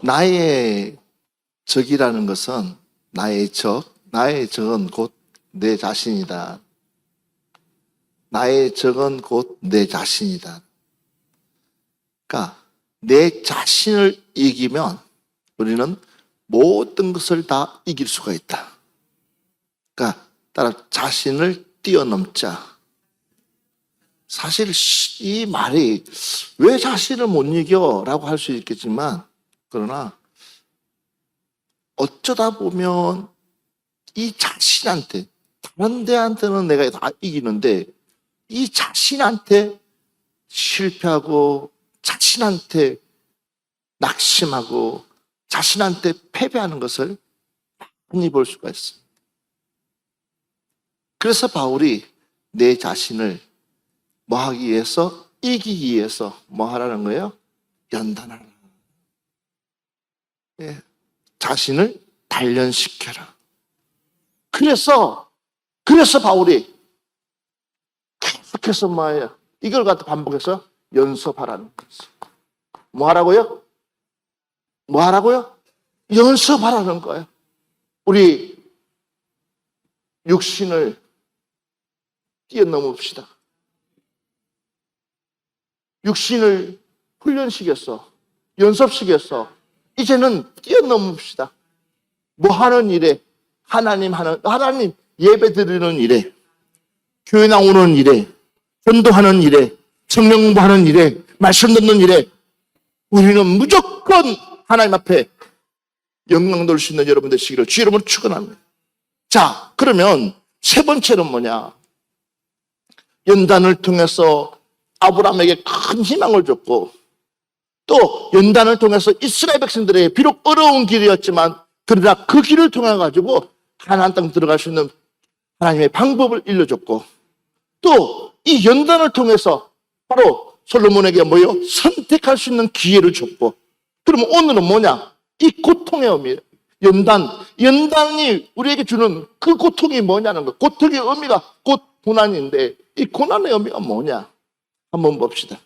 나의 적이라는 것은 나의 적은 곧 내 자신이다. 나의 적은 곧 내 자신이다. 그러니까 내 자신을 이기면 우리는 모든 것을 다 이길 수가 있다. 그러니까 따라 자신을 뛰어넘자. 사실 이 말이 왜 자신을 못 이겨? 라고 할 수 있겠지만, 그러나 어쩌다 보면 이 자신한테, 다른 데한테는 내가 다 이기는데 이 자신한테 실패하고 자신한테 낙심하고 자신한테 패배하는 것을 많이 볼 수가 있어요. 그래서 바울이 내 자신을 뭐 하기 위해서? 이기기 위해서 뭐 하라는 거예요? 연단하라. 예. 자신을 단련시켜라. 그래서 바울이 계속해서 뭐예요? 이걸 갖다 반복해서 연습하라는 거예요. 뭐 하라고요? 뭐 하라고요? 연습하라는 거예요. 우리 육신을 뛰어넘읍시다. 육신을 훈련시켰어. 연습시켰어. 이제는 뛰어넘읍시다. 뭐 하는 일에? 하나님 예배 드리는 일에, 교회 나오는 일에, 전도하는 일에, 성령 공부하는 일에, 말씀 듣는 일에 우리는 무조건 하나님 앞에 영광 돌 수 있는 여러분 되시기를 주 이름으로 축원합니다. 자, 그러면 세 번째는 뭐냐? 연단을 통해서 아브라함에게 큰 희망을 줬고, 또 연단을 통해서 이스라엘 백성들에게 비록 어려운 길이었지만 그러나 그 길을 통해 가지고 가나안 땅 들어갈 수 있는 하나님의 방법을 일러줬고, 또 이 연단을 통해서 바로 솔로몬에게 뭐요? 선택할 수 있는 기회를 줬고, 그러면 오늘은 뭐냐? 이 고통의 의미, 연단이 우리에게 주는 그 고통이 뭐냐는 거. 고통의 의미가 곧 고난인데 이 고난의 의미가 뭐냐? 한번 봅시다.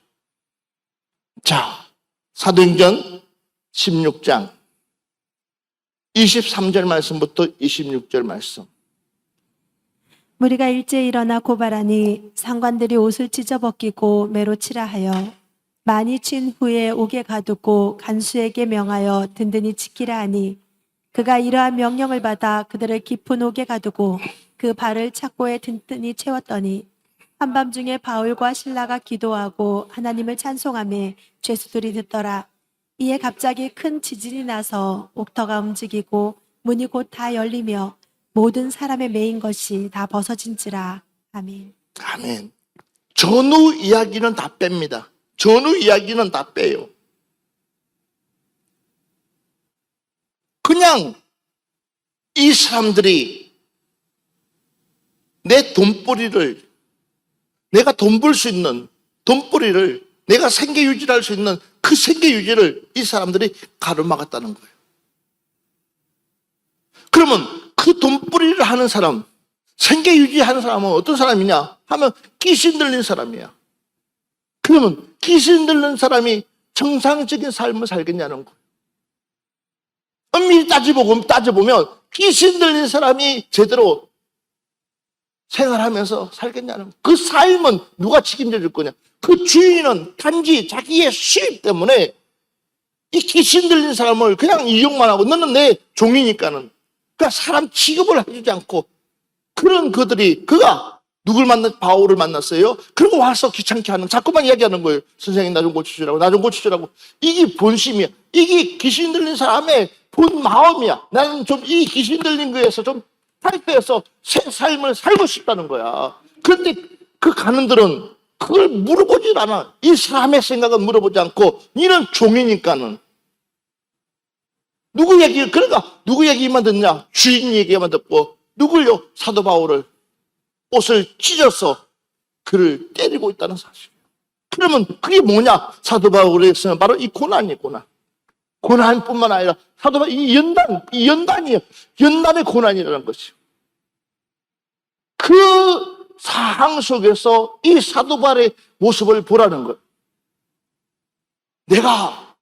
자, 사도행전 16장 23절 말씀부터 26절 말씀. 무리가 일제히 일어나 고발하니 상관들이 옷을 찢어 벗기고 매로 치라 하여 많이 친 후에 옥에 가두고 간수에게 명하여 든든히 지키라 하니, 그가 이러한 명령을 받아 그들을 깊은 옥에 가두고 그 발을 착고에 든든히 채웠더니 한밤중에 바울과 실라가 기도하고 하나님을 찬송하며 죄수들이 듣더라. 이에 갑자기 큰 지진이 나서 옥터가 움직이고 문이 곧 다 열리며 모든 사람의 매인 것이 다 벗어진지라. 아멘. 아멘. 전후 이야기는 다 뺍니다. 전후 이야기는 다 빼요. 그냥 이 사람들이 내 돈벌이를, 내가 돈 벌 수 있는 돈벌이를, 내가 생계 유지를 할 수 있는 그 생계 유지를 이 사람들이 가로막았다는 거예요. 그러면 그 돈벌이를 하는 사람, 생계 유지하는 사람은 어떤 사람이냐 하면 귀신 들린 사람이야. 그러면 귀신 들린 사람이 정상적인 삶을 살겠냐는 거예요. 엄밀히 따져보면 귀신 들린 사람이 제대로 생활하면서 살겠냐는 거예요. 그 삶은 누가 책임져 줄 거냐? 그 주인은 단지 자기의 수입 때문에 이 귀신 들린 사람을 그냥 이용만 하고, 너는 내 종이니까는, 그러니까 사람 취급을 해주지 않고, 그런 그들이, 그가 바울을 만났어요. 그리고 와서 귀찮게 하는, 자꾸만 이야기하는 거예요. 선생님 나 좀 고쳐주라고, 나 좀 고쳐주라고. 이게 본심이야. 이게 귀신 들린 사람의 본 마음이야. 나는 좀 이 귀신 들린 거에서 좀 탈피해서 새 삶을 살고 싶다는 거야. 그런데 그 가는들은 그걸 물어보질 않아. 이 사람의 생각은 물어보지 않고, 니는 종이니까는. 그러니까 누구 얘기만 듣냐? 주인 얘기만 듣고, 누굴요? 사도 바울을, 옷을 찢어서 그를 때리고 있다는 사실이에요. 그러면 그게 뭐냐? 사도 바울에서는 바로 이 고난이에요, 고난. 고난뿐만 아니라 사도 바울, 이 연단이에요. 연단의 고난이라는 것이요. 그 상황 속에서 이 사도 바울의 모습을 보라는 거예요. 내가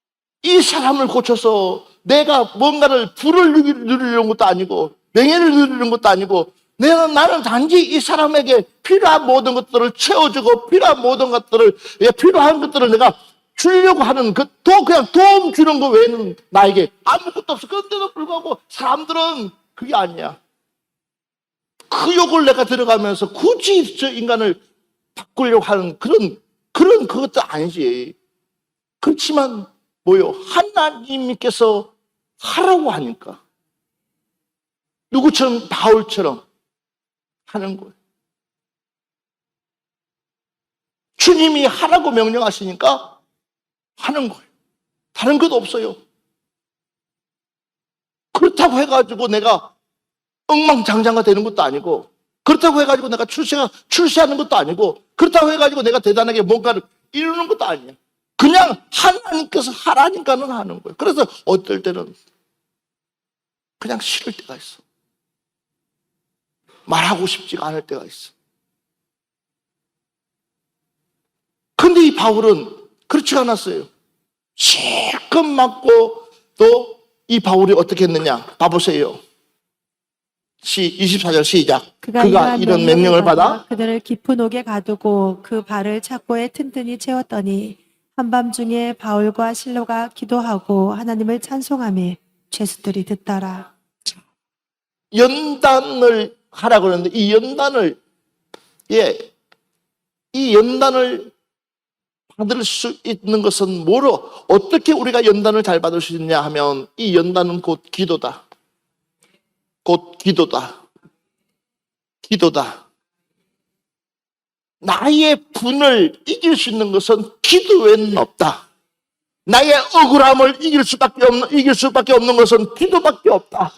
이 사람을 고쳐서 내가 뭔가를 부를 누리려는 것도 아니고 명예를 누리는 것도 아니고 나는 단지 이 사람에게 필요한 모든 것들을 채워주고 필요한 모든 것들을 필요한 것들을 내가 주려고 하는 또 그냥 도움 주는 거 외에는 나에게 아무것도 없어. 그런데도 불구하고 사람들은 그게 아니야. 그 욕을 내가 들어가면서 굳이 저 인간을 바꾸려고 하는 그런 그것도 아니지. 그렇지만 뭐요? 하나님께서 하라고 하니까 누구처럼 바울처럼 하는 거예요. 주님이 하라고 명령하시니까 하는 거예요. 다른 것 없어요. 그렇다고 해가지고 내가 엉망장자가 되는 것도 아니고 그렇다고 해가지고 내가 출세하는 것도 아니고 그렇다고 해가지고 내가 대단하게 뭔가를 이루는 것도 아니야. 그냥 하나님께서 하라니까는 하는 거예요. 그래서 어떨 때는 그냥 싫을 때가 있어. 말하고 싶지가 않을 때가 있어. 근데 이 바울은 그렇지 않았어요. 실컷 맞고 또 이 바울이 어떻게 했느냐 봐보세요. 24절 시작. 그가 이런 명령을 받아 그들을 깊은 옥에 가두고 그 발을 착고에 튼튼히 채웠더니 한밤중에 바울과 실로가 기도하고 하나님을 찬송하며 죄수들이 듣더라. 연단을 하라고 그러는데 이 연단을 받을 수 있는 것은 뭐로 어떻게 우리가 연단을 잘 받을 수 있냐 하면 이 연단은 곧 기도다. 곧 기도다. 기도다. 나의 분을 이길 수 있는 것은 기도 외에는 없다. 나의 억울함을 이길 수밖에 없는 것은 기도밖에 없다.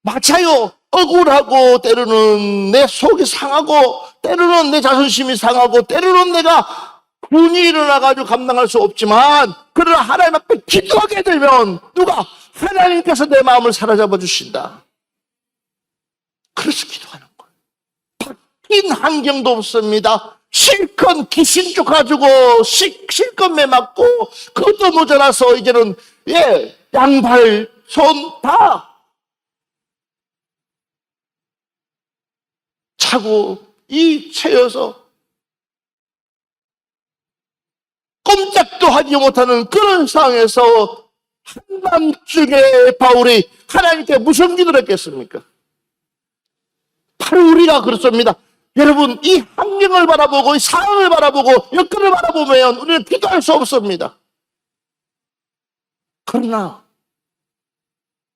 맞아요. 억울하고 때로는 내 속이 상하고 때로는 내 자존심이 상하고 때로는 내가 분이 일어나가지고 감당할 수 없지만 그러나 하나님 앞에 기도하게 되면 누가? 하나님께서 내 마음을 사로잡아 주신다. 그래서 기도하는 거예요. 바뀐 환경도 없습니다. 실컷 귀신 쫓아가지고 실컷 매맞고 그것도 모자라서 이제는 양발 손 다 차고 이 채여서 꼼짝도 하지 못하는 그런 상황에서 한밤중에 바울이 하나님께 무슨 기도를 했겠습니까? 바로 우리가 그렇습니다. 여러분 이 환경을 바라보고 이 상황을 바라보고 여건을 바라보면 우리는 기도할 수 없습니다. 그러나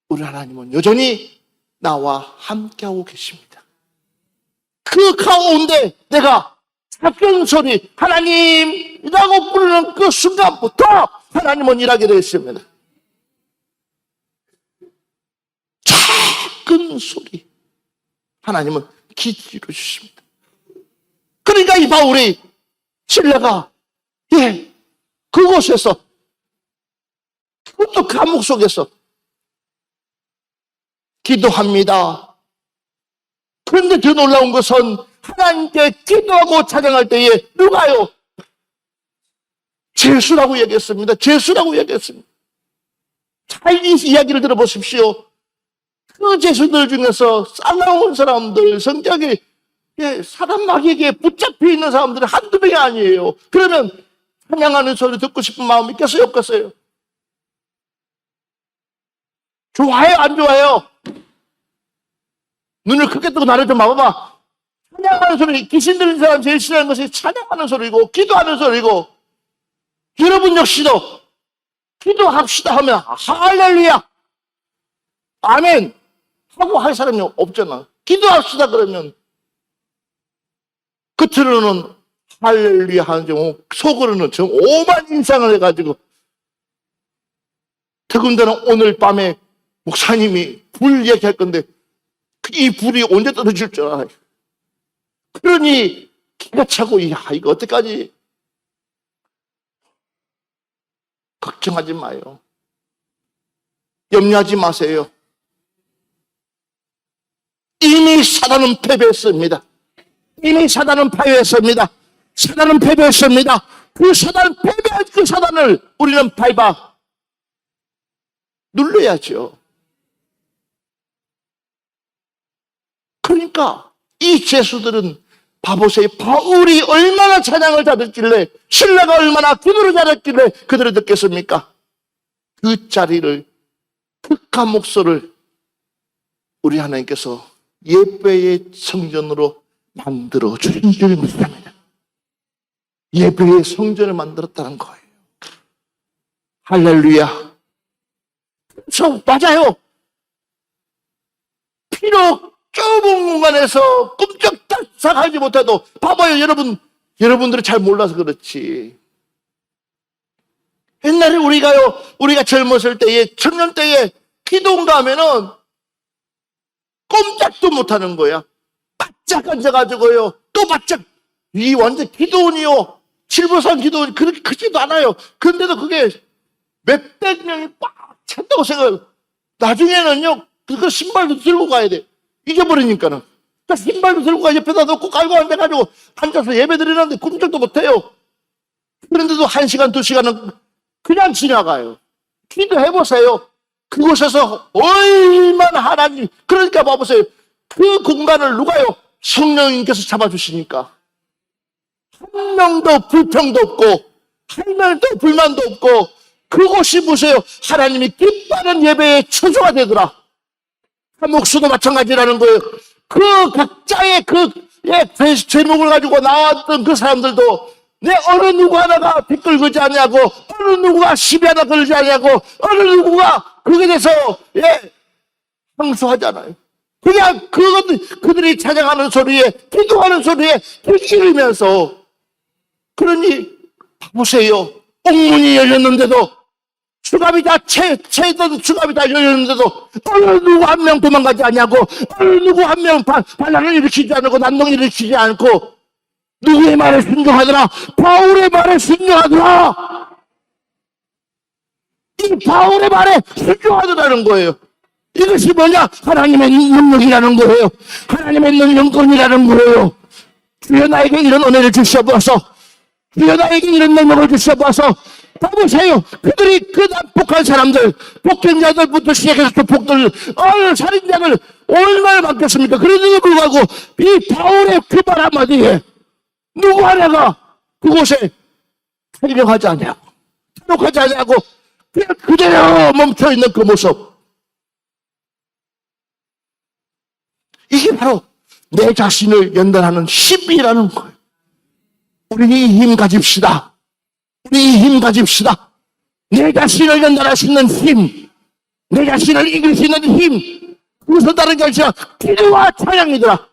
우리 하나님은 여전히 나와 함께하고 계십니다. 그 가운데 내가 작은 소리 하나님이라고 부르는 그 순간부터 하나님은 일하게 되어 있습니다. 작은 소리 하나님은 기도해 주십니다. 그러니까 이 바울이 신뢰가 그곳에서 그것도 감옥 속에서 기도합니다. 그런데 더 놀라운 것은 하나님께 기도하고 찬양할 때에 누가요? 죄수라고 얘기했습니다. 죄수라고 얘기했습니다. 잘 이 이야기를 들어보십시오. 그 죄수들 중에서 싸나운 사람들, 성격이 사람 마귀에게 붙잡혀 있는 사람들이 한두 명이 아니에요. 그러면 찬양하는 소리 듣고 싶은 마음이 있겠어요? 없겠어요? 좋아해요? 안 좋아해요? 눈을 크게 뜨고 나를 좀 봐봐봐. 찬양하는 소리, 귀신 들린 사람 제일 싫어하는 것이 찬양하는 소리고 기도하는 소리고 여러분 역시도 기도합시다 하면 할렐루야 아멘 하고 할 사람이 없잖아. 기도합시다 그러면 겉으로는 할렐루야 하는데 속으로는 좀 오만 인상을 해가지고 더군다나 오늘 밤에 목사님이 불 얘기할 건데 이 불이 언제 떨어질 줄 알아요. 그러니 기가 차고 이거 어떡하지? 걱정하지 마요. 염려하지 마세요. 이미 사단은 패배했습니다. 이미 사단은 패배했습니다. 사단은 패배했습니다. 그 사단을 우리는 밟아 눌러야죠. 그러니까 이 죄수들은 봐보세요. 바울이 얼마나 찬양을 잘했길래, 신라가 얼마나 기도를 잘했길래 그들이 듣겠습니까? 그 자리를, 극한 목소를 우리 하나님께서 예배의 성전으로 만들어 주신 줄 믿습니다. 예배의 성전을 만들었다는 거예요. 할렐루야. 맞아요. 비록 좁은 공간에서 꼼짝달싹 하지 못해도, 봐봐요, 여러분들이 잘 몰라서 그렇지. 옛날에 우리가 젊었을 때에, 청년 때에 기도원가 하면은 꼼짝도 못하는 거야. 바짝 앉아가지고요. 또 바짝. 이 완전 기도원이요. 칠보산 기도원이 그렇게 크지도 않아요. 근데도 그게 몇백 명이 꽉 찼다고 생각해요. 나중에는요, 그 신발도 들고 가야 돼. 잊어버리니까는. 그러니까 신발도 들고 가, 옆에다 놓고 깔고 앉아가지고 앉아서 예배 드리는데 꼼짝도 못해요. 그런데도 1시간, 2시간은 그냥 지나가요. 기도해보세요. 그곳에서 얼마나 하나님, 그러니까 봐보세요. 그 공간을 누가요? 성령님께서 잡아주시니까. 한 명도 불평도 없고, 한 명도 불만도 없고, 그곳이 보세요. 하나님이 기뻐하는 예배의 처소가 되더라. 목수도 마찬가지라는 거예요. 그 각자의 제목을 가지고 나왔던 그 사람들도 내 어느 누구 하나가 댓글 걸지 않냐고, 어느 누구가 시비 하나 걸지 않냐고, 어느 누구가 그게 돼서 항소하잖아요. 그냥 그들이 찬양하는 소리에, 기도하는 소리에 들키면서. 그러니 보세요. 옥문이 열렸는데도, 수갑이 다 채던 수갑이 다 열렸는데도 어느 누구 한 명 도망가지 않냐고, 어느 누구 한 명 반란을 일으키지 않고 난동을 일으키지 않고, 누구의 말에 순종하더라? 바울의 말에 순종하더라. 이 바울의 말에 순종하더라는 거예요. 이것이 뭐냐? 하나님의 능력이라는 거예요. 하나님의 능력권이라는 거예요. 주여 나에게 이런 은혜를 주셔보아서, 주여 나에게 이런 능력을 주셔보아서. 봐보세요. 그들이 그 난폭한 사람들, 폭행자들부터 시작해서 폭들, 살인자들 얼마나 많겠습니까? 그런데도 불구하고 이 바울의 그 말 한마디에 누구 하나가 그곳에 탈령하지 않냐고, 탈옥하지 않냐고, 그냥 그대로 멈춰있는 그 모습. 이게 바로 내 자신을 연단하는 힘이라는 거예요. 우리는 이 힘 가집시다. 우리 이 힘 가집시다. 내 자신을 연단할 수 있는 힘, 내 자신을 이길 수 있는 힘, 그것은 다른 게 아니라 기도와 찬양이더라.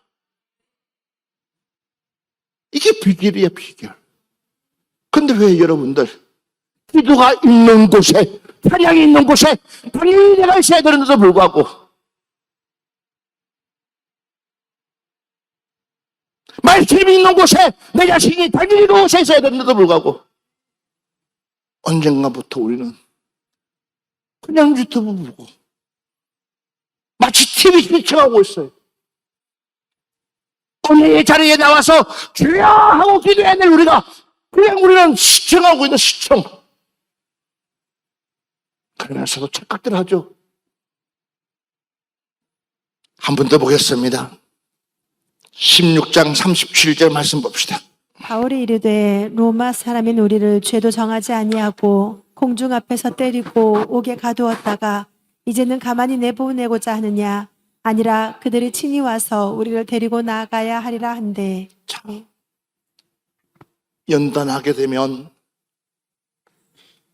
이게 비결이에요, 비결. 근데 왜 여러분들 기도가 있는 곳에, 찬양이 있는 곳에 당연히 내가 있어야 되는데도 불구하고, 말씀이 있는 곳에 내 자신이 당연히 그곳에 있어야 되는데도 불구하고, 언젠가부터 우리는 그냥 유튜브 보고 마치 TV 시청하고 있어요. 은혜의 자리에 나와서 주여 하고 기도해야 될 우리가 그냥 우리는 시청하고 있는 시청. 그러면서도 착각들 하죠. 한 번 더 보겠습니다. 16장 37절 말씀 봅시다. 바울이 이르되 로마 사람인 우리를 죄도 정하지 아니하고 공중 앞에서 때리고 옥에 가두었다가 이제는 가만히 내보내고자 하느냐? 아니라 그들이 친히 와서 우리를 데리고 나가야 하리라 한대. 참, 연단하게 되면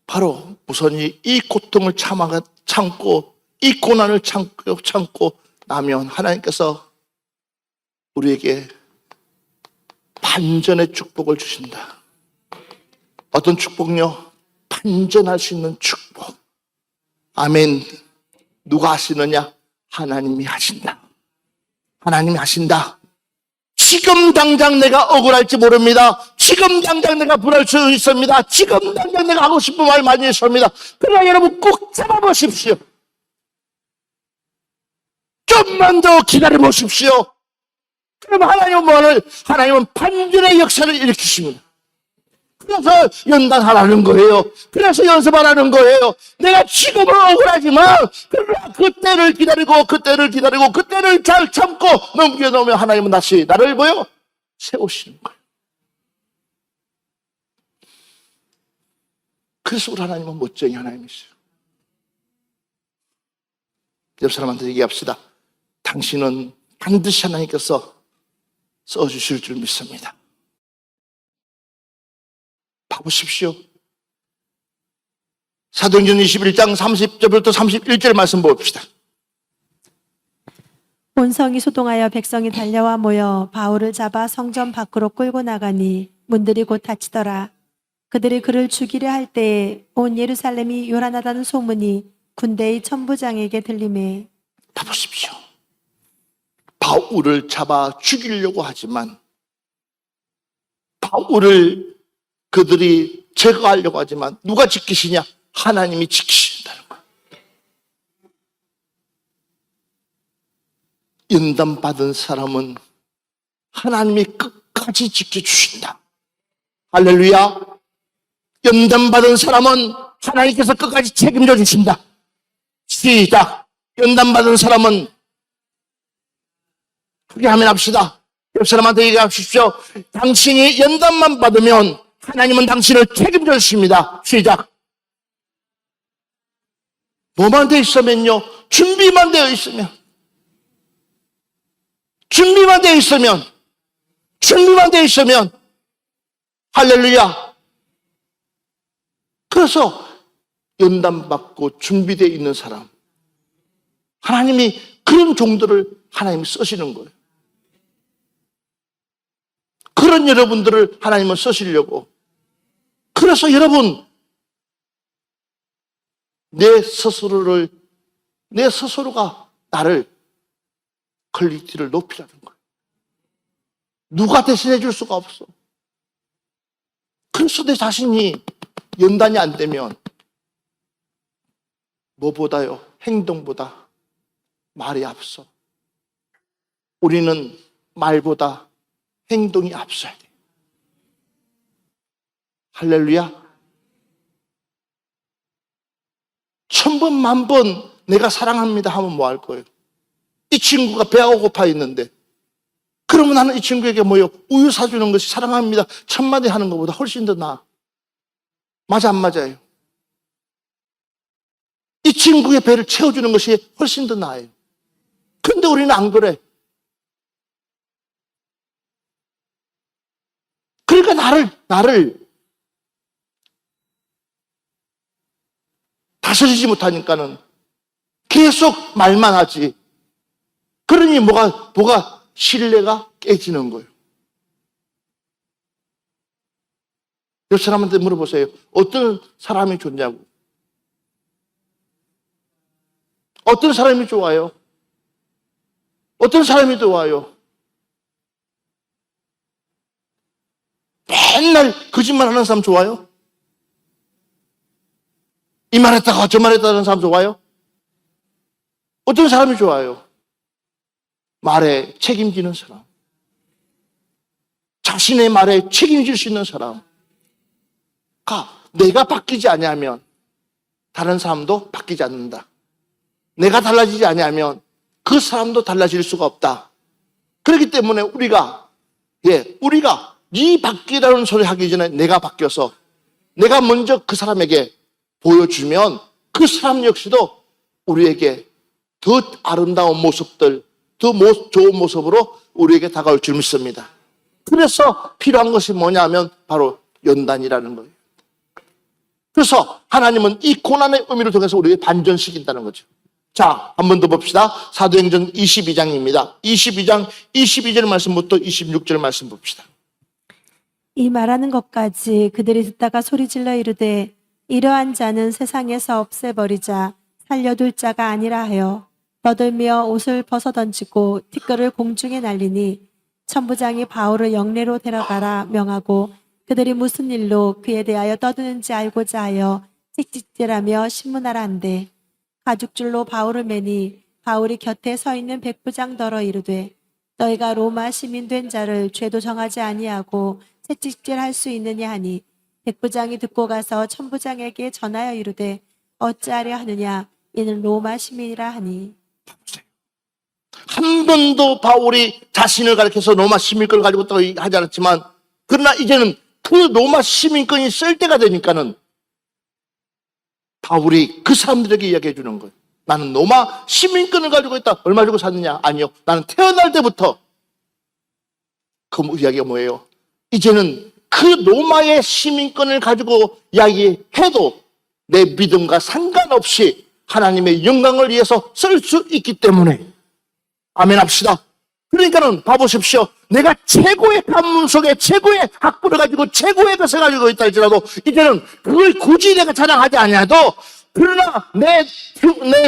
바로 우선 이 고통을 참고 이 고난을 참고 나면 하나님께서 우리에게 반전의 축복을 주신다. 어떤 축복요? 반전할 수 있는 축복. 아멘. 누가 하시느냐? 하나님이 하신다. 하나님이 하신다. 지금 당장 내가 억울할지 모릅니다. 지금 당장 내가 불할 수 있습니다. 지금 당장 내가 하고 싶은 말 많이 있습니다. 그러나 여러분 꼭 잡아보십시오. 좀만 더 기다려보십시오. 그럼 하나님은 반전의 역사를 일으키십니다. 그래서 연단하라는 거예요. 그래서 연습하라는 거예요. 내가 지금은 억울하지만 그러나 그때를 기다리고 그때를 잘 참고 넘겨놓으면 하나님은 다시 나를 뭐요? 세우시는 거예요. 그래서 우리 하나님은 멋쟁이 하나님이세요. 옆 사람한테 얘기합시다. 당신은 반드시 하나님께서 써주실 줄 믿습니다. 봐보십시오. 사도행전 21장 30절부터 31절 말씀 봅시다. 온 성이 소동하여 백성이 달려와 모여 바울을 잡아 성전 밖으로 끌고 나가니 문들이 곧 닫히더라. 그들이 그를 죽이려 할 때에 온 예루살렘이 요란하다는 소문이 군대의 천부장에게 들리매 봐보십시오. 바울을 잡아 죽이려고 하지만 바울을 그들이 제거하려고 하지만 누가 지키시냐? 하나님이 지키신다는 거예요. 연단받은 사람은 하나님이 끝까지 지켜주신다. 할렐루야. 연단받은 사람은 하나님께서 끝까지 책임져 주신다. 시작. 연단받은 사람은 그렇게 하면 합시다. 옆 사람한테 얘기하십시오. 당신이 연단만 받으면 하나님은 당신을 책임져 주십니다. 시작. 뭐만 돼 있으면요? 준비만 되어 있으면. 준비만 되어 있으면. 할렐루야. 그래서 연단받고 준비되어 있는 사람. 하나님이 그런 종들을 하나님이 쓰시는 거예요. 그런 여러분들을 하나님은 쓰시려고. 그래서 여러분, 내 스스로가 나를 퀄리티를 높이라는 거예요. 누가 대신해 줄 수가 없어. 그래서 내 자신이 연단이 안 되면 뭐보다요? 행동보다 말이 앞서. 우리는 말보다 행동이 앞서야 돼요. 할렐루야. 1000번, 10,000번 내가 사랑합니다 하면 뭐 할 거예요? 이 친구가 배가 고파 있는데 그러면 나는 이 친구에게 뭐요? 우유 사주는 것이 사랑합니다 1000마디 하는 것보다 훨씬 더 나아. 맞아 안 맞아요? 이 친구의 배를 채워주는 것이 훨씬 더 나아요. 근데 우리는 안 그래. 그러니까 나를 다스리지 못하니까는 계속 말만 하지. 그러니 뭐가 신뢰가 깨지는 거예요. 옆 사람한테 물어보세요. 어떤 사람이 좋냐고. 어떤 사람이 좋아요? 어떤 사람이 좋아요? 맨날 거짓말하는 사람 좋아요? 이 말했다가 저 말했다는 사람 좋아요? 어떤 사람이 좋아요? 말에 책임지는 사람. 자신의 말에 책임질 수 있는 사람. 내가 바뀌지 아니하면 다른 사람도 바뀌지 않는다. 내가 달라지지 아니하면 그 사람도 달라질 수가 없다. 그렇기 때문에 우리가 네 바뀌라는 소리 하기 전에 내가 바뀌어서 내가 먼저 그 사람에게 보여주면 그 사람 역시도 우리에게 더 아름다운 모습들, 더 좋은 모습으로 우리에게 다가올 줄 믿습니다. 그래서 필요한 것이 뭐냐면 바로 연단이라는 거예요. 그래서 하나님은 이 고난의 의미를 통해서 우리에게 반전시킨다는 거죠. 자, 한 번 더 봅시다. 사도행전 22장입니다. 22장 22절 말씀부터 26절 말씀 봅시다. 이 말하는 것까지 그들이 듣다가 소리질러 이르되 이러한 자는 세상에서 없애버리자 살려둘 자가 아니라 하여 떠들며 옷을 벗어던지고 티끌을 공중에 날리니 천부장이 바울을 영내로 데려가라 명하고 그들이 무슨 일로 그에 대하여 떠드는지 알고자 하여 찍찍질하며 신문하라 한대 가죽줄로 바울을 매니 바울이 곁에 서 있는 백부장더러 이르되 너희가 로마 시민 된 자를 죄도 정하지 아니하고 채찍질할 수 있느냐 하니 백부장이 듣고 가서 천부장에게 전하여 이르되 어찌하려 하느냐 이는 로마 시민이라 하니. 한 번도 바울이 자신을 가리켜서 로마 시민권을 가지고 있다고 하지 않았지만, 그러나 이제는 그 로마 시민권이 쓸 때가 되니까는 바울이 그 사람들에게 이야기해 주는 거예요. 나는 로마 시민권을 가지고 있다. 얼마 주고 샀느냐? 아니요. 나는 태어날 때부터. 그 이야기가 뭐예요? 이제는 그 로마의 시민권을 가지고 이야기해도 내 믿음과 상관없이 하나님의 영광을 위해서 쓸 수 있기 때문에. 아멘 합시다. 그러니까는 봐보십시오. 내가 최고의 가문 속에 최고의 학부를 가지고 최고의 것을 가지고 있다 할지라도 이제는 그걸 굳이 내가 자랑하지 아니하도, 그러나 내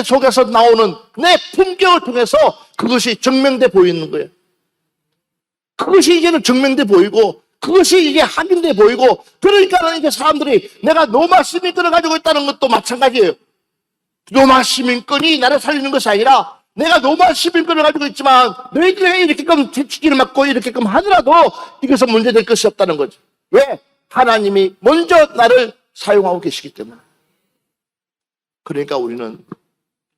속에서 나오는 내 품격을 통해서 그것이 증명돼 보이는 거예요. 그것이 이제는 증명돼 보이고, 그것이 이게 확인돼 보이고, 그러니까는 이제 사람들이 내가 로마 시민권을 가지고 있다는 것도 마찬가지예요. 로마 시민권이 나를 살리는 것이 아니라 내가 로마 시민권을 가지고 있지만 너희들에게 이렇게끔 채찍질을 맞고 이렇게끔 하더라도 이것은 문제될 것이 없다는 거죠. 왜? 하나님이 먼저 나를 사용하고 계시기 때문에. 그러니까 우리는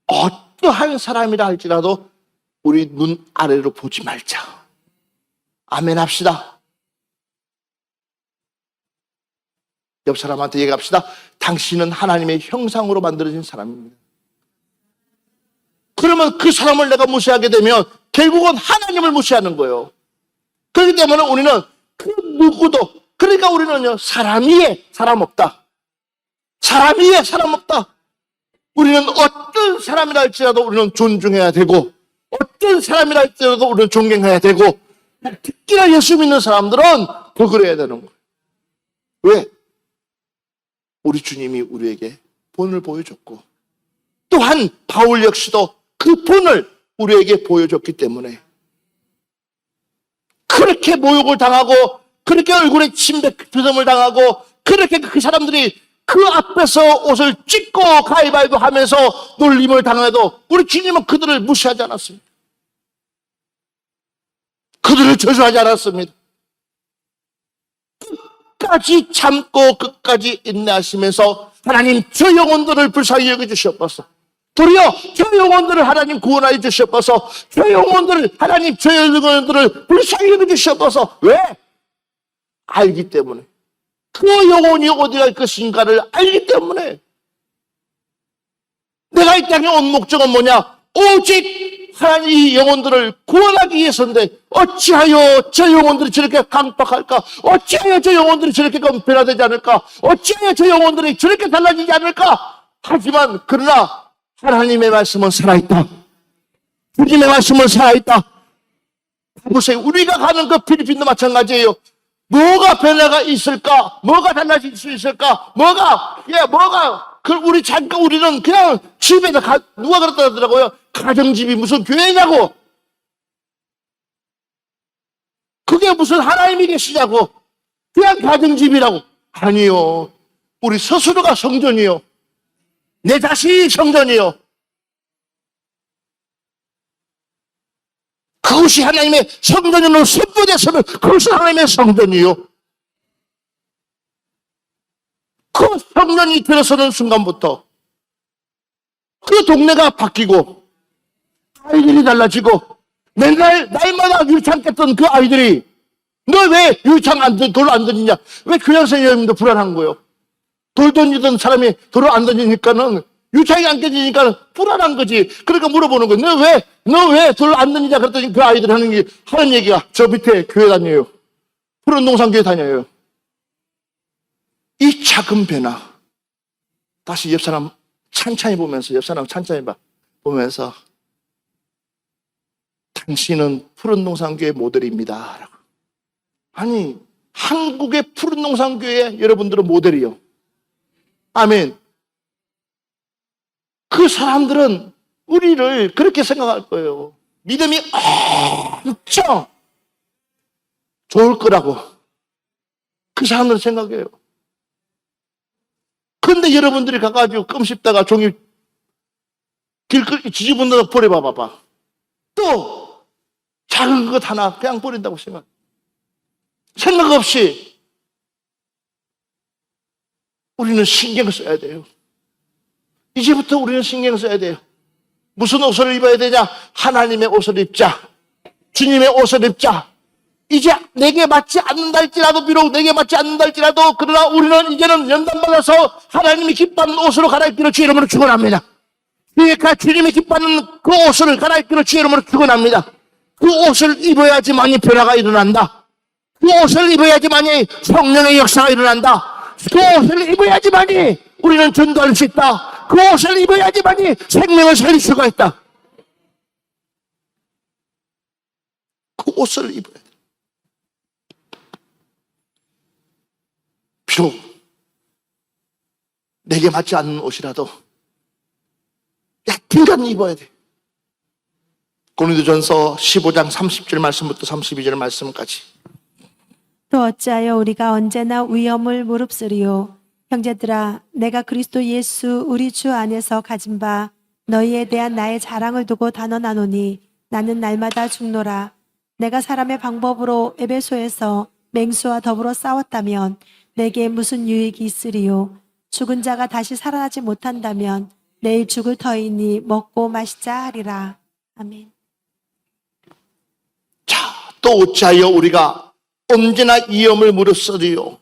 어떠한 사람이라 할지라도 우리 눈 아래로 보지 말자. 아멘 합시다. 옆 사람한테 얘기합시다. 당신은 하나님의 형상으로 만들어진 사람입니다. 그러면 그 사람을 내가 무시하게 되면 결국은 하나님을 무시하는 거예요. 그렇기 때문에 우리는 그 누구도, 그러니까 우리는요, 사람 위에 사람 없다. 사람 위에 사람 없다. 우리는 어떤 사람이라 할지라도 우리는 존중해야 되고, 어떤 사람이라 할지라도 우리는 존경해야 되고, 특히나 예수 믿는 사람들은 더 그래야 되는 거예요. 왜? 우리 주님이 우리에게 본을 보여줬고, 또한 바울 역시도 그 본을 우리에게 보여줬기 때문에 그렇게 모욕을 당하고, 그렇게 얼굴에 침뱉음을 당하고, 그렇게 그 사람들이 그 앞에서 옷을 찢고 가위바위보 하면서 놀림을 당해도 우리 주님은 그들을 무시하지 않았습니다. 그들을 저주하지 않았습니다. 끝까지 참고 끝까지 인내하시면서 하나님 저 영혼들을 불쌍히 여겨주시옵소서. 도리어 저 영혼들을 하나님 구원하여 주시옵소서. 저 영혼들을 하나님 저 영혼들을 불쌍히 여겨주시옵소서. 왜? 알기 때문에. 그 영혼이 어디 갈 것인가를 알기 때문에. 내가 이 땅에 온 목적은 뭐냐? 오직 하나님 이 영혼들을 구원하기 위해서인데 어찌하여 저 영혼들이 저렇게 강박할까? 어찌하여 저 영혼들이 저렇게 변화되지 않을까? 어찌하여 저 영혼들이 저렇게 달라지지 않을까? 하지만 그러나 하나님의 말씀은 살아있다. 주님의 말씀은 살아있다. 보세요. 우리가 가는 그 필리핀도 마찬가지예요. 뭐가 변화가 있을까? 뭐가 달라질 수 있을까? 우리는 그냥 집에서 누가 그랬다 하더라고요. 가정집이 무슨 교회냐고. 그게 무슨 하나님이 계시냐고. 그냥 가정집이라고. 아니요. 우리 스스로가 성전이요. 내 자신이 성전이요. 그것이 하나님의 성전으로 선포됐으면 그것이 하나님의 성전이요. 그 성전이 들어서는 순간부터 그 동네가 바뀌고 아이들이 달라지고 맨날 날마다 유치원 깼던 그 아이들이 너 왜 유치원 돌 안 던지냐? 왜 교장 선생님도 불안한 거예요? 돌 던지던 사람이 돌을 안 던지니까는 유치원이 안 깨지니까 불안한 거지. 그러니까 물어보는 거예요. 너 왜 돌 안 던지냐? 그랬더니 그 아이들이 하는 얘기가 저 밑에 교회 다녀요. 푸른동산 교회 다녀요. 이 작은 변화. 다시 옆 사람 찬찬히 보면서, 보면서 당신은 푸른동산 교회 모델입니다. 라고. 아니, 한국의 푸른동산 교회 여러분들은 모델이요. 아멘. 그 사람들은 우리를 그렇게 생각할 거예요. 믿음이 엄청 좋을 거라고 그 사람들은 생각해요. 그런데 여러분들이 가가지고 껌 씹다가 종이 길거리 지지분다가 버려봐봐. 또 작은 것 하나 그냥 버린다고 생각 없이 우리는 신경 써야 돼요. 이제부터 우리는 신경 써야 돼요. 무슨 옷을 입어야 되냐? 하나님의 옷을 입자. 주님의 옷을 입자. 이제 내게 맞지 않는다 할지라도, 비록 내게 맞지 않는다 할지라도, 그러나 우리는 이제는 연단받아서 하나님이 기뻐하는 옷으로 갈아입기로 주의 이름으로 축원합니다. 그러니까 주님이 기뻐하는 그 옷을 갈아입기로 주의 이름으로 축원합니다. 그 옷을 입어야지만이 변화가 일어난다. 그 옷을 입어야지만이 성령의 역사가 일어난다. 그 옷을 입어야지만이 우리는 전도할 수 있다. 그 옷을 입어야지만이 생명을 살릴 수가 있다. 그 옷을 입어야 돼. 비록 내게 맞지 않는 옷이라도 약간 입어야 돼. 고린도전서 15장 30절 말씀부터 32절 말씀까지. 또 어찌하여 우리가 언제나 위험을 무릅쓰리요. 형제들아, 내가 그리스도 예수 우리 주 안에서 가진 바 너희에 대한 나의 자랑을 두고 단언하노니 나는 날마다 죽노라. 내가 사람의 방법으로 에베소에서 맹수와 더불어 싸웠다면 내게 무슨 유익이 있으리요. 죽은 자가 다시 살아나지 못한다면 내일 죽을 터이니 먹고 마시자 하리라. 아멘. 자, 또 어찌하여 우리가 언제나 위험을 무릅쓰리요.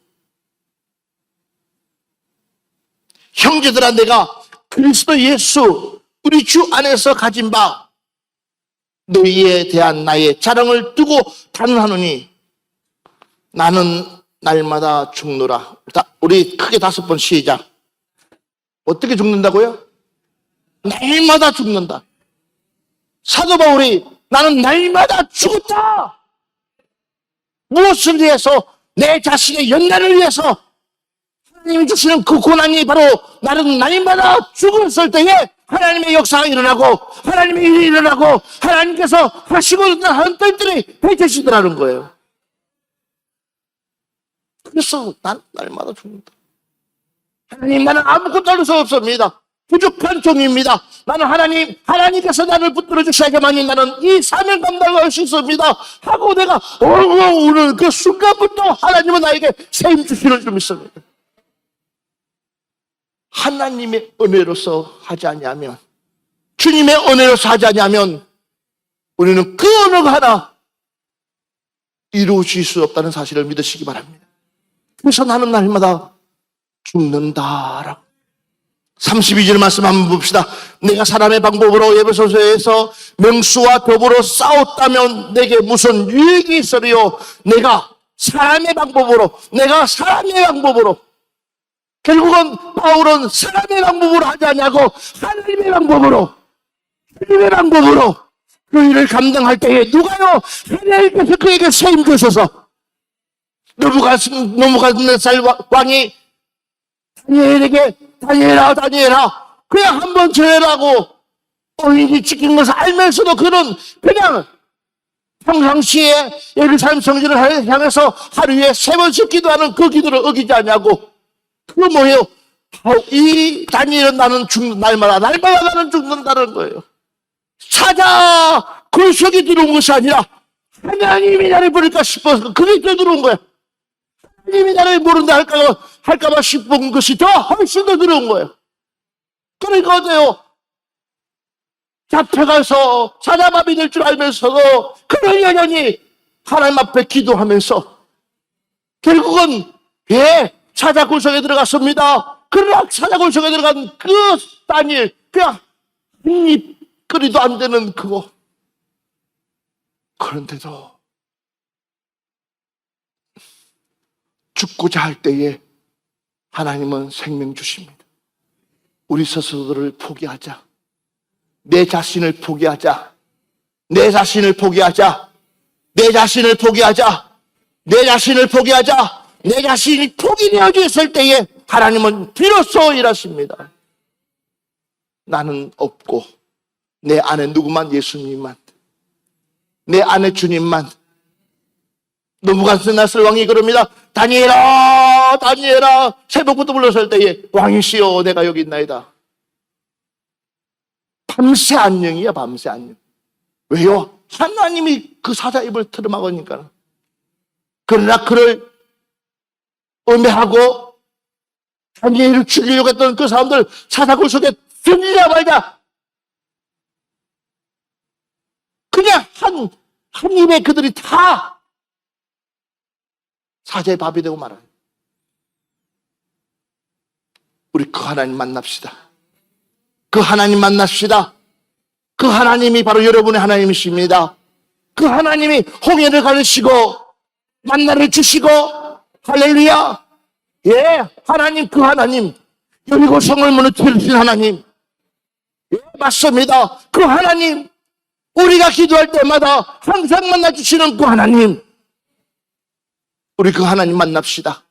형제들아, 내가 그리스도 예수 우리 주 안에서 가진 바 너희에 대한 나의 자랑을 두고 단언하노니 나는 날마다 죽노라. 우리 크게 5번 시작. 어떻게 죽는다고요? 날마다 죽는다. 사도 바울이 나는 날마다 죽었다. 무엇을 위해서? 내 자신의 연단을 위해서. 하나님이 주시는 그 고난이 바로 나는 날마다 죽었을 때에 하나님의 역사가 일어나고 하나님의 일이 일어나고 하나님께서 하시고 하는 뜻들이 펼쳐지더라는 거예요. 그래서 난 날마다 죽는다. 하나님, 나는 아무것도 할 수 없습니다. 부족한 종입니다. 나는 하나님께서 나를 붙들어 주셔야지만이 나는 이 사명 감당할 수 있습니다. 하고 내가 오늘 그 순간부터 하나님은 나에게 세임 주시는 줄 믿습니다. 하나님의 은혜로서 하지 아니하면, 주님의 은혜로서 하지 아니하면 우리는 그 어느 하나 이루어질 수 없다는 사실을 믿으시기 바랍니다. 그래서 나는 날마다 죽는다라고. 32절 말씀 한번 봅시다. 내가 사람의 방법으로 에베소서에서 명수와 더불어 싸웠다면 내게 무슨 유익이 있으리요. 내가 사람의 방법으로 결국은 바울은 사람의 방법으로 하지 않냐고 하나님의 방법으로, 주님의 방법으로 그 일을 감당할 때에 누가요? 하나님께서 그에게 세임 주셔서 느부갓네살 왕이 다니엘에게 다니엘아 그냥 한번 전해라고 어인이 지킨 것을 알면서도 그는 그냥 평상시에 예루살렘 성전을 향해서 하루에 3번씩 기도하는 그 기도를 어기지 않냐고. 그거 뭐예요? 이 다니엘은 날마다 나는 죽는다는 거예요. 사자 골석이 들어온 것이 아니라 하나님이 나를 부를까 싶어서 그게 들어온 거야. 하나님이 나를 모른다 할까봐 싶은 것이 더 훨씬 더 들어온 거예요. 그러니까 어때요? 잡혀가서 사자밥이 될 줄 알면서도 그런 여전히 하나님 앞에 기도하면서 결국은 사자 굴속에 들어갔습니다. 그러나 사자 굴속에 들어간 그 다니엘 그냥 한 입 끓이도 안 되는 그거. 그런데도 죽고자 할 때에 하나님은 생명 주십니다. 우리 스스로를 포기하자. 내 자신을 포기하자. 내 자신이 포기되어져 있을 때에 하나님은 비로소 일하십니다. 나는 없고 내 안에 누구만? 예수님만, 내 안에 주님만. 느부갓네살 왕이 그럽니다. 다니엘아 새벽부터 불렀을 때에 왕이시여 내가 여기 있나이다. 밤새 안녕이야. 밤새 안녕. 왜요? 하나님이 그 사자 입을 틀어막으니까. 그러나 그를 음해하고 다니엘을 죽이려고 했던 그 사람들 사사굴 속에 들리자 말자 그냥 한 입에 그들이 다 사자의 밥이 되고 말아요. 우리 그 하나님 만납시다. 그 하나님 만납시다. 그 하나님이 바로 여러분의 하나님이십니다. 그 하나님이 홍해를 가르시고 만나를 주시고 할렐루야. 예, 하나님 그 하나님 여리고 성을 무너뜨리신 하나님. 예, 맞습니다. 그 하나님 우리가 기도할 때마다 항상 만나주시는 그 하나님. 우리 그 하나님 만납시다.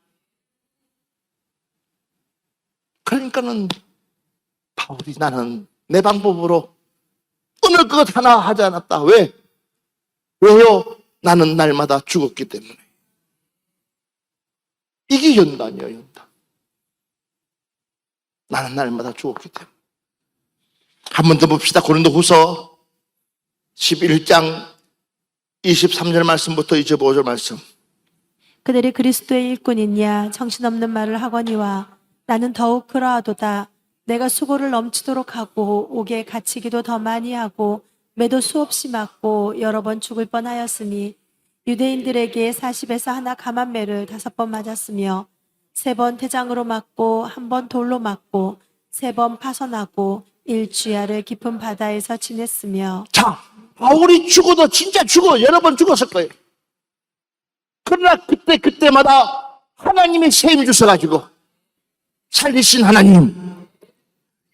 그러니까는 바울이 나는 내 방법으로 오늘 그것 하나 하지 않았다. 왜? 왜요? 나는 날마다 죽었기 때문에. 이게 연단이에요, 연단. 나는 날마다 죽었기 때문에. 한 번 더 봅시다. 고린도후서 11장 23절 말씀부터 25절 말씀. 그들이 그리스도의 일꾼이냐 정신없는 말을 하거니와 나는 더욱 그러하도다. 내가 수고를 넘치도록 하고 옥에 갇히기도 더 많이 하고 매도 수없이 맞고 여러 번 죽을 뻔하였으니 유대인들에게 40에서 하나 감한매를 5번 맞았으며 3번 대장으로 맞고 1번 돌로 맞고 3번 파선하고 일주야를 깊은 바다에서 지냈으며. 자, 바울이 죽어도 진짜 죽어 여러 번 죽었을 거예요. 그러나 그때마다 하나님의 세임 주셔가지고 살리신 하나님.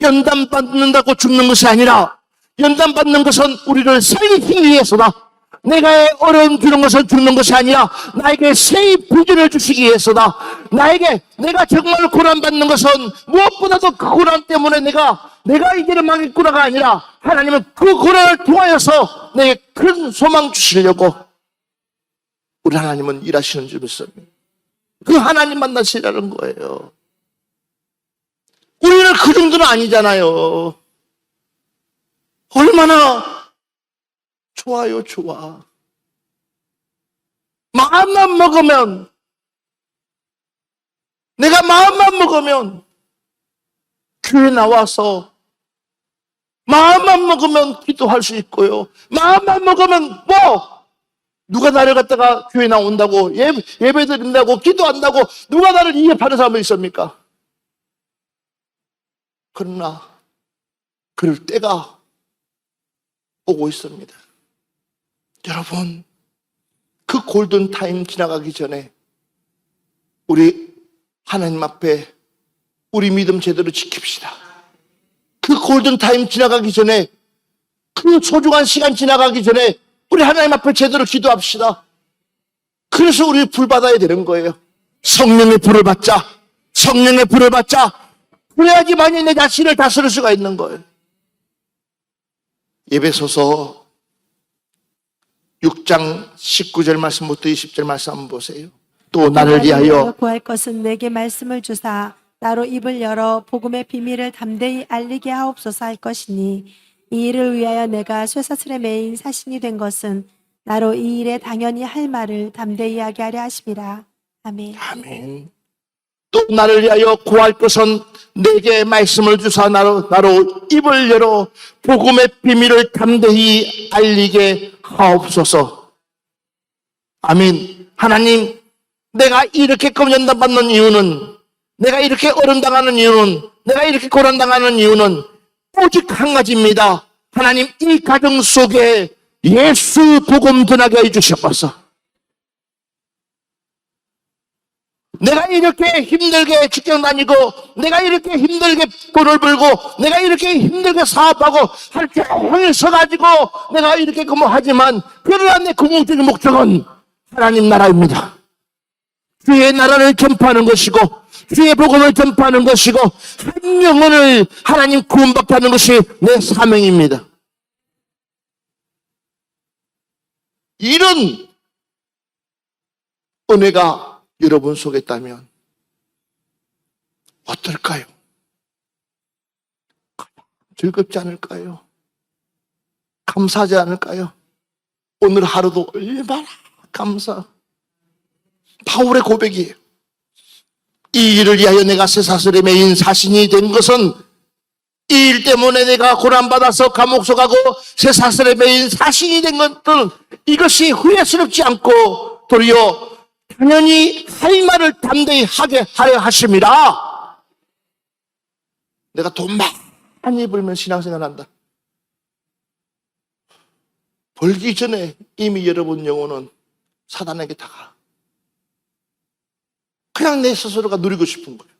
연단 받는다고 죽는 것이 아니라 연단 받는 것은 우리를 살리기 위해서다. 내가 어려움 주는 것은 죽는 것이 아니라 나에게 새의 비전을 주시기 위해서다. 내가 정말 고난 받는 것은 무엇보다도 그 고난 때문에 내가 이제는 망했구나가 아니라 하나님은 그 고난을 통하여서 내게 큰 소망 주시려고 우리 하나님은 일하시는 줄 믿습니다. 그 하나님 만나시라는 거예요. 우리는 그 정도는 아니잖아요. 얼마나 좋아요, 좋아. 마음만 먹으면, 내가 마음만 먹으면 교회 나와서 마음만 먹으면 기도할 수 있고요. 마음만 먹으면 누가 나를 갖다가 교회 나온다고 예배 드린다고 기도한다고 누가 나를 이해하는 사람이 있습니까? 그러나 그럴 때가 오고 있습니다. 여러분, 그 골든타임 지나가기 전에 우리 하나님 앞에 우리 믿음 제대로 지킵시다. 그 골든타임 지나가기 전에, 그 소중한 시간 지나가기 전에 우리 하나님 앞에 제대로 기도합시다. 그래서 우리 불 받아야 되는 거예요. 성령의 불을 받자. 성령의 불을 받자. 그래야지만이 내 자신을 다스릴 수가 있는 거예요. 에베소서 6장 19절 말씀부터 20절 말씀 한번 보세요. 또 나를 위하여 구할 것은 내게 말씀을 주사 나로 입을 열어 복음의 비밀을 담대히 알리게 하옵소서 할 것이니 이 일을 위하여 내가 쇠사슬에 매인 사신이 된 것은 나로 이 일에 당연히 할 말을 담대히 하게 하려 하심이라. 아멘. 아멘. 또 나를 위하여 구할 것은 내게 말씀을 주사 나로 입을 열어 복음의 비밀을 담대히 알리게 하옵소서. 아멘. 하나님, 내가 이렇게끔 연단받는 이유는, 내가 이렇게 어른당하는 이유는, 내가 이렇게 고난당하는 이유는 오직 한 가지입니다. 하나님, 이 가정 속에 예수 복음 전하게 해주셨소서. 내가 이렇게 힘들게 직장 다니고, 내가 이렇게 힘들게 돈을 벌고, 내가 이렇게 힘들게 사업하고, 하루 종일 서가지고, 내가 이렇게 근무하지만, 그러나 내 궁극적인 목적은 하나님 나라입니다. 주의 나라를 전파하는 것이고, 주의 복음을 전파하는 것이고, 한 영혼을 하나님 구원받게 하는 것이 내 사명입니다. 이런 은혜가 여러분 속에 있다면 어떨까요? 즐겁지 않을까요? 감사하지 않을까요? 오늘 하루도 얼마나 바울의 고백이에요. 이 일을 위하여 내가 쇠사슬에 매인 사신이 된 것은 이 일 때문에 내가 고난받아서 감옥소 가고 쇠사슬에 매인 사신이 된 것은 이것이 후회스럽지 않고 도리어 당연히 할 말을 담대히 하게 하려 하심이라. 내가 돈 많이 벌면 신앙생활 한다. 벌기 전에 이미 여러분 영혼은 사단에게 다가. 그냥 내 스스로가 누리고 싶은 거예요.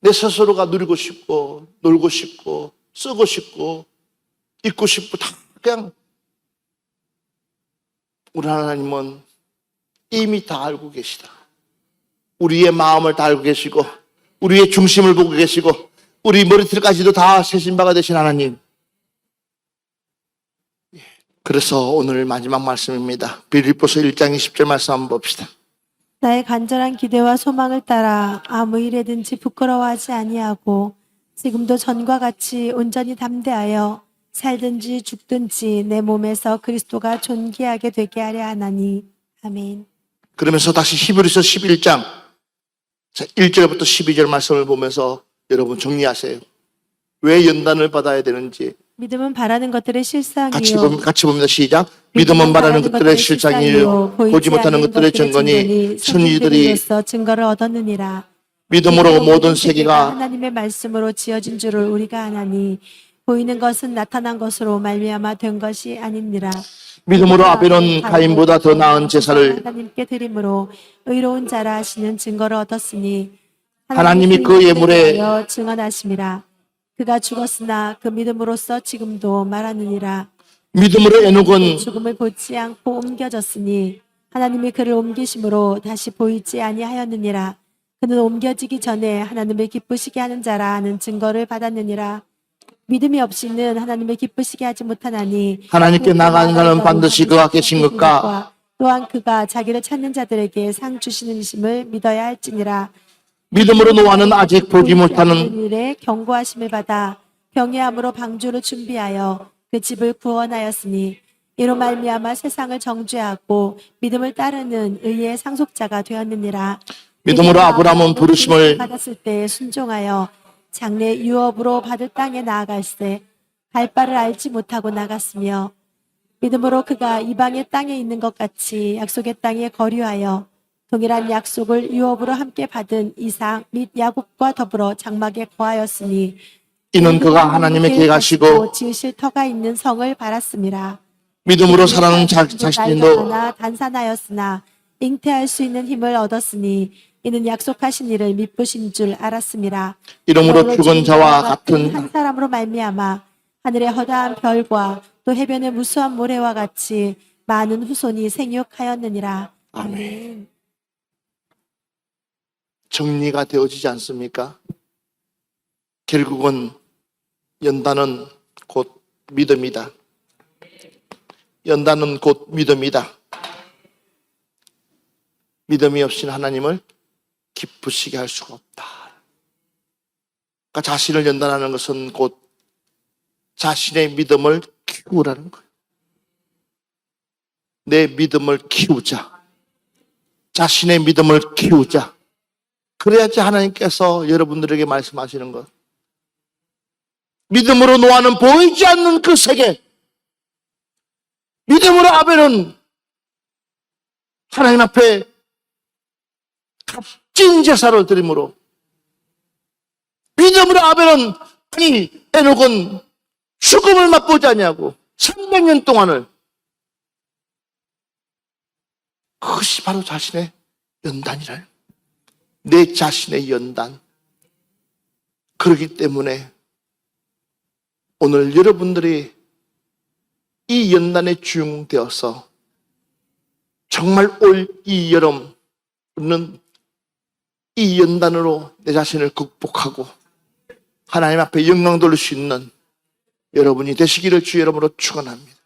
내 스스로가 누리고 싶고 놀고 싶고 쓰고 싶고 입고 싶고 다 그냥. 우리 하나님은 이미 다 알고 계시다. 우리의 마음을 다 알고 계시고 우리의 중심을 보고 계시고 우리 머리털까지도 다 세신 바가 되신 하나님. 그래서 오늘 마지막 말씀입니다. 빌립보서 1장 20절 말씀 한번 봅시다. 나의 간절한 기대와 소망을 따라 아무 일에든지 부끄러워하지 아니하고 지금도 전과 같이 온전히 담대하여 살든지 죽든지 내 몸에서 그리스도가 존귀하게 되게 하려 하나니. 아멘. 그러면서 다시 히브리서 11장 1절부터 12절 말씀을 보면서 여러분 정리하세요. 왜 연단을 받아야 되는지 믿음은 바라는 것들의 실상이요 같이 봅니다. 시작. 믿음은 바라는 것들의 실상이요 보지 못하는 것들의 증거니 선지자들이 증거를 얻었느니라. 믿음으로 모든 세계가 하나님의 말씀으로 지어진 줄을 우리가 아나니 보이는 것은 나타난 것으로 말미암아 된 것이 아니니라. 믿음으로 아벨은 가인보다 더 나은 제사를 하나님께 드림으로 의로운 자라 하시는 증거를 얻었으니 하나님이 그 예물에 증언하심이라. 그가 죽었으나 그 믿음으로써 지금도 말하느니라. 믿음으로 에녹은 죽음을 보지 않고 옮겨졌으니 하나님이 그를 옮기심으로 다시 보이지 아니하였느니라. 그는 옮겨지기 전에 하나님을 기쁘시게 하는 자라 하는 증거를 받았느니라. 믿음이 없이는 하나님을 기쁘시게 하지 못하나니 하나님께 나가는 자는 반드시 그가 계신 것과 또한 그가 자기를 찾는 자들에게 상 주시는 심을 믿어야 할지니라. 믿음으로 노아는 아직 보지 못하는 일에 경고하심을 받아 병해함으로 방주를 준비하여 그 집을 구원하였으니 이로 말미암아 세상을 정죄하고 믿음을 따르는 의의 상속자가 되었느니라. 믿음으로 아브라함은 부르심을 받았을 때 순종하여 장래 유업으로 받을 땅에 나아갈새 갈 바를 알지 못하고 나갔으며 믿음으로 그가 이방의 땅에 있는 것 같이 약속의 땅에 거류하여 동일한 약속을 유업으로 함께 받은 이삭 및 야곱과 더불어 장막에 거하였으니 이는 그가 하나님의 계가시고 지으실 터가 있는 성을 바랐음이라. 믿음으로 살아는 자신도 단산하였으나 잉태할 수 있는 힘을 얻었으니 이는 약속하신 이를 미쁘신 줄 알았음이라. 이러므로 죽은 자와 같은 한 사람으로 말미암아 하늘의 허다한 별과 또 해변의 무수한 모래와 같이 많은 후손이 생육하였느니라. 아멘. 정리가 되어지지 않습니까? 결국은 연단은 곧 믿음이다. 연단은 곧 믿음이다. 믿음이 없이는 하나님을 기쁘시게 할 수가 없다. 그러니까 자신을 연단하는 것은 곧 자신의 믿음을 키우라는 거예요. 내 믿음을 키우자. 자신의 믿음을 키우자. 그래야지 하나님께서 여러분들에게 말씀하시는 것. 믿음으로 노아는 보이지 않는 그 세계. 믿음으로 아벨은 하나님 앞에 값진 제사를 드림으로. 믿음으로 아벨은 에녹은 죽음을 맛보지 않냐고 300년 동안을. 그것이 바로 자신의 연단이라요. 내 자신의 연단. 그렇기 때문에 오늘 여러분들이 이 연단에 주용되어서 정말 올 이 여름은 이 연단으로 내 자신을 극복하고 하나님 앞에 영광 돌릴 수 있는 여러분이 되시기를 주의 이름으로 축원합니다.